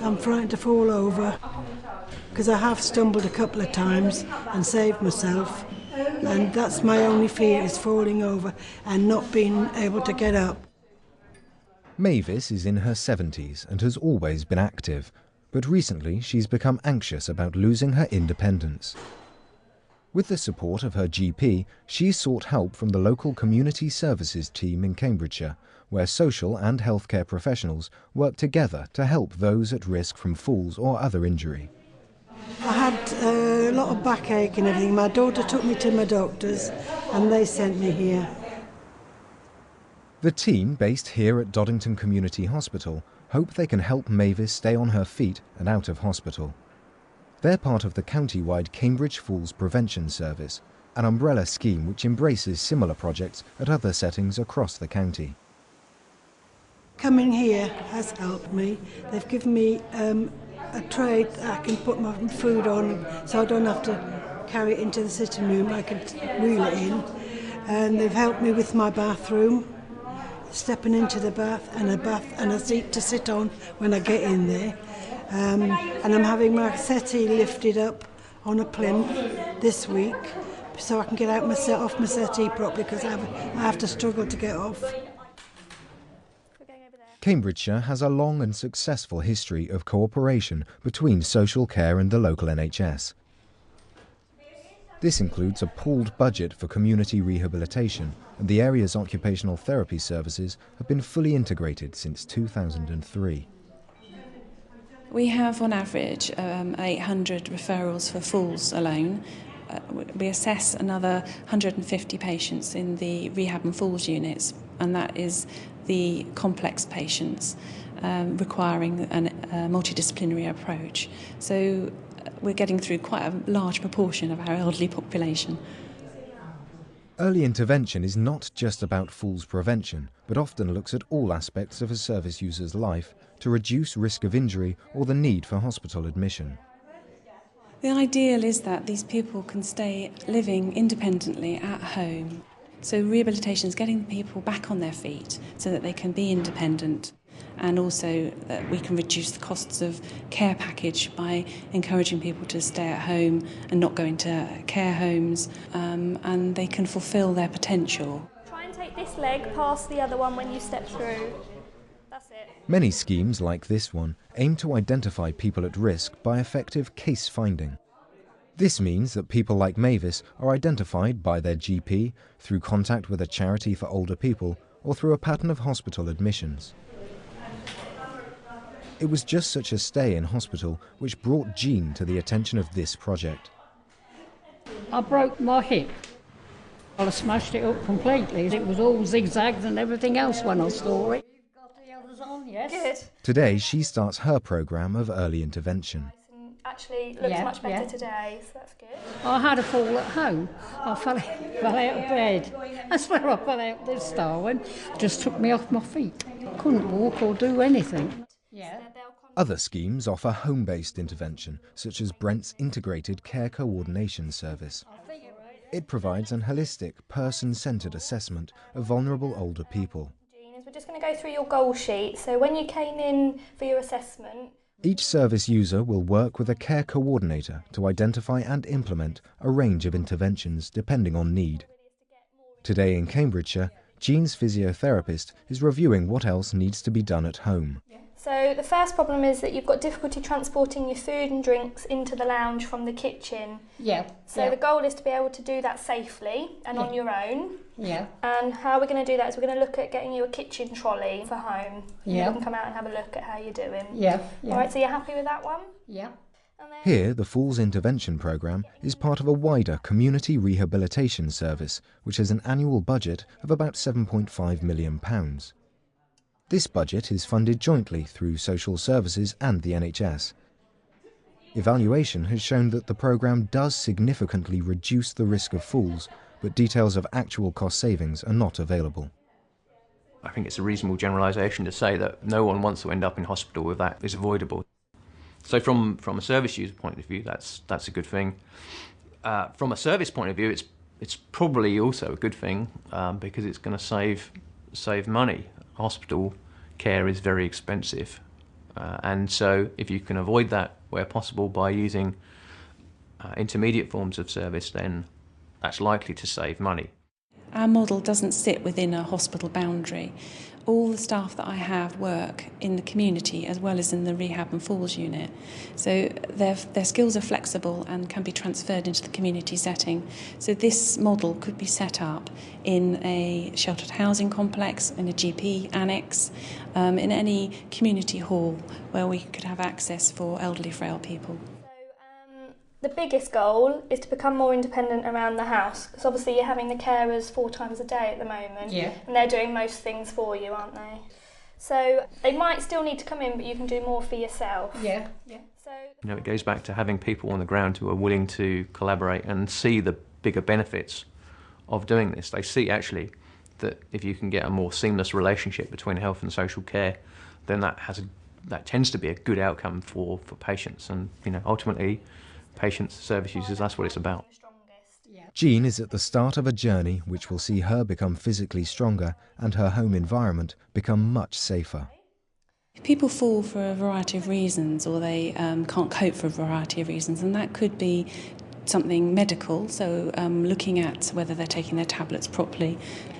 I'm frightened to fall over because I have stumbled a couple of times and saved myself, and that's my only fear, is falling over and not being able to get up. Mavis is in her 70s and has always been active, but recently she's become anxious about losing her independence. With the support of her GP, she sought help from the local community services team in Cambridgeshire, where social and healthcare professionals work together to help those at risk from falls or other injury. I had a lot of backache and everything. My daughter took me to my doctors and they sent me here. The team, based here at Doddington Community Hospital, hope they can help Mavis stay on her feet and out of hospital. They're part of the county-wide Cambridge Falls Prevention Service, an umbrella scheme which embraces similar projects at other settings across the county. Coming here has helped me. They've given me a tray that I can put my food on, so I don't have to carry it into the sitting room. I can wheel it in. And they've helped me with my bathroom, stepping into the bath and a seat to sit on when I get in there. And I'm having my settee lifted up on a plinth this week so I can get off my settee properly, because I have to struggle to get off. Cambridgeshire has a long and successful history of cooperation between social care and the local NHS. This includes a pooled budget for community rehabilitation, and the area's occupational therapy services have been fully integrated since 2003. We have on average 800 referrals for falls alone. We assess another 150 patients in the rehab and falls units, and that is the complex patients requiring a multidisciplinary approach. So we're getting through quite a large proportion of our elderly population. Early intervention is not just about falls prevention, but often looks at all aspects of a service user's life to reduce risk of injury or the need for hospital admission. The ideal is that these people can stay living independently at home. So rehabilitation is getting people back on their feet so that they can be independent, and also that we can reduce the costs of care package by encouraging people to stay at home and not go into care homes, and they can fulfil their potential. Try and take this leg past the other one when you step through. That's it. Many schemes like this one aim to identify people at risk by effective case finding. This means that people like Mavis are identified by their GP, through contact with a charity for older people, or through a pattern of hospital admissions. It was just such a stay in hospital which brought Jean to the attention of this project. I broke my hip. I smashed it up completely. It was all zigzags and everything else when I saw it. You've got the others on, yes? Good. Today she starts her programme of early intervention. Actually looks much better today, so that's good. I had a fall at home. I fell out of bed. I swear I fell out this time. Just took me off my feet. I couldn't walk or do anything. Yeah. Other schemes offer home-based intervention, such as Brent's Integrated Care Coordination Service. It provides an holistic, person-centred assessment of vulnerable older people. We're just going to go through your goal sheet. So when you came in for your assessment, each service user will work with a care coordinator to identify and implement a range of interventions depending on need. Today in Cambridgeshire, Jean's physiotherapist is reviewing what else needs to be done at home. So the first problem is that you've got difficulty transporting your food and drinks into the lounge from the kitchen. Yeah. So the goal is to be able to do that safely and on your own. Yeah. And how we're going to do that is we're going to look at getting you a kitchen trolley for home. Yeah. You can come out and have a look at how you're doing. Yeah. All right, so you're happy with that one? Yeah. Here, the Falls Intervention Programme is part of a wider community rehabilitation service, which has an annual budget of about £7.5 million. This budget is funded jointly through social services and the NHS. Evaluation has shown that the programme does significantly reduce the risk of falls, but details of actual cost savings are not available. I think it's a reasonable generalisation to say that no one wants to end up in hospital if that is avoidable. So from a service user point of view, that's a good thing. From a service point of view, it's probably also a good thing because it's going to save money. Hospital care is very expensive, And so if you can avoid that where possible by using intermediate forms of service, then that's likely to save money. Our model doesn't sit within a hospital boundary. All the staff that I have work in the community as well as in the rehab and falls unit. So their skills are flexible and can be transferred into the community setting. So this model could be set up in a sheltered housing complex, in a GP annex, in any community hall where we could have access for elderly frail people. The biggest goal is to become more independent around the house, because obviously you're having the carers 4 times a day at the moment, and they're doing most things for you, aren't they? So they might still need to come in, but you can do more for yourself. Yeah. So It goes back to having people on the ground who are willing to collaborate and see the bigger benefits of doing this. They see actually that if you can get a more seamless relationship between health and social care, then that tends to be a good outcome for patients, and ultimately patients, service users, that's what it's about. Jean is at the start of a journey which will see her become physically stronger and her home environment become much safer. People fall for a variety of reasons, or they can't cope for a variety of reasons, and that could be something medical, so looking at whether they're taking their tablets properly,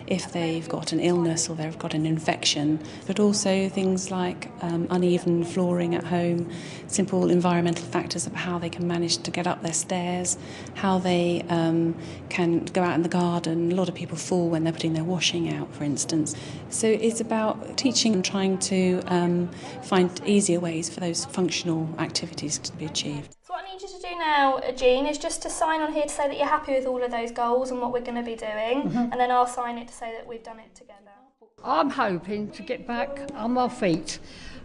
if they've got an illness or they've got an infection, but also things like uneven flooring at home, simple environmental factors of how they can manage to get up their stairs, how they can go out in the garden. A lot of people fall when they're putting their washing out, for instance. So it's about teaching and trying to find easier ways for those functional activities to be achieved. what I need you to do now, Jean, is just to sign on here to say that you're happy with all of those goals and what we're going to be doing, and then I'll sign it to say that we've done it together. I'm hoping to get back on my feet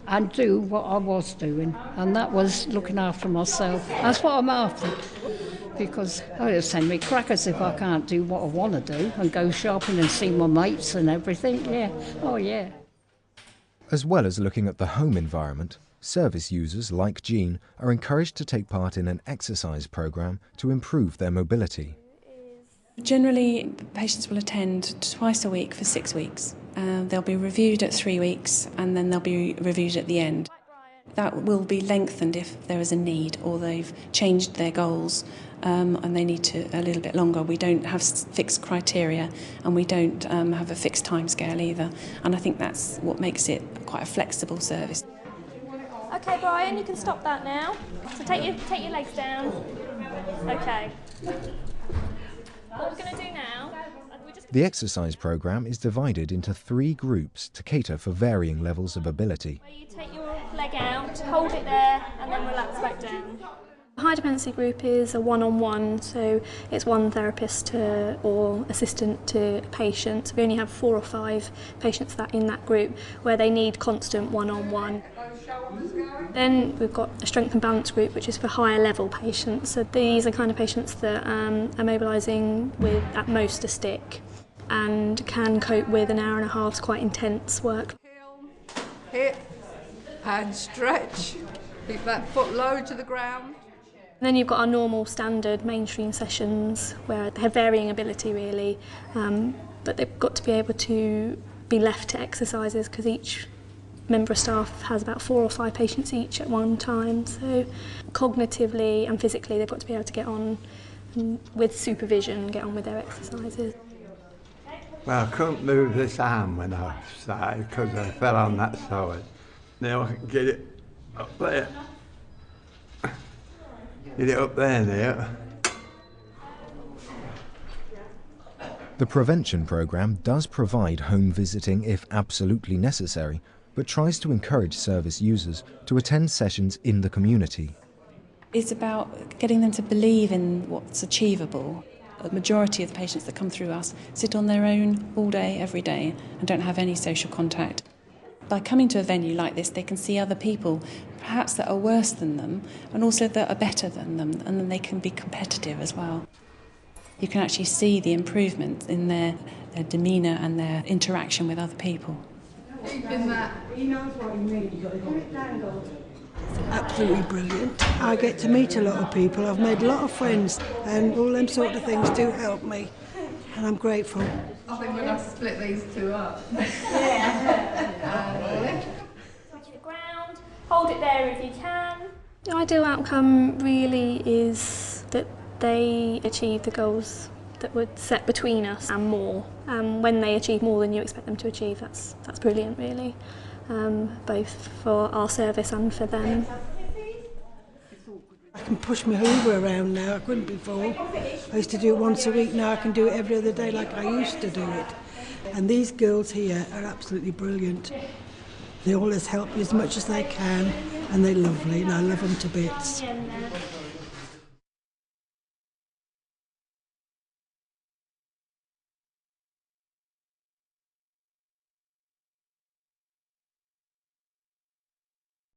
and do what I was doing, and that was looking after myself. That's what I'm after, because it'll send me crackers if I can't do what I want to do and go shopping and see my mates and everything, yeah. Oh, yeah. As well as looking at the home environment, service users like Jean are encouraged to take part in an exercise programme to improve their mobility. Generally, patients will attend twice a week for 6 weeks. They'll be reviewed at 3 weeks and then they'll be reviewed at the end. That will be lengthened if there is a need or they've changed their goals and they need to a little bit longer. We don't have fixed criteria and we don't have a fixed time scale either. And I think that's what makes it quite a flexible service. Okay, Brian, you can stop that now. So take your legs down. Okay. What we're going to do now... The exercise programme is divided into 3 groups to cater for varying levels of ability. You take your leg out, hold it there, and then relax back down. The high dependency group is a one-on-one, so it's one therapist or assistant to a patient. So we only have 4 or 5 patients in that group where they need constant one-on-one. Then we've got a strength and balance group, which is for higher level patients. So these are kind of patients that are mobilising with at most a stick and can cope with an hour and a half's quite intense work. Hip and stretch. Keep that foot low to the ground. Then you've got our normal standard mainstream sessions where they have varying ability really, but they've got to be able to be left to exercises because each member of staff has about 4 or 5 patients each at one time. So cognitively and physically they've got to be able to get on with supervision, get on with their exercises. Well, I couldn't move this arm when I started because I fell on that side. Now I can get it up there. Get it up there now. The prevention programme does provide home visiting if absolutely necessary, but tries to encourage service users to attend sessions in the community. It's about getting them to believe in what's achievable. The majority of the patients that come through us sit on their own all day, every day, and don't have any social contact. By coming to a venue like this, they can see other people, perhaps that are worse than them, and also that are better than them, and then they can be competitive as well. You can actually see the improvement in their demeanour and their interaction with other people. Absolutely brilliant. I get to meet a lot of people. I've made a lot of friends, and all them sort of things do help me, and I'm grateful. I think we'll have to split these 2 up. Touch the ground, Hold it there if you can. The ideal outcome really is that they achieve the goals that were set between us and more. When they achieve more than you expect them to achieve, that's brilliant really, both for our service and for them. I can push my Hoover around now, I couldn't before. I used to do it once a week, now I can do it every other day like I used to do it. And these girls here are absolutely brilliant. They always help me as much as they can, and they're lovely, and I love them to bits.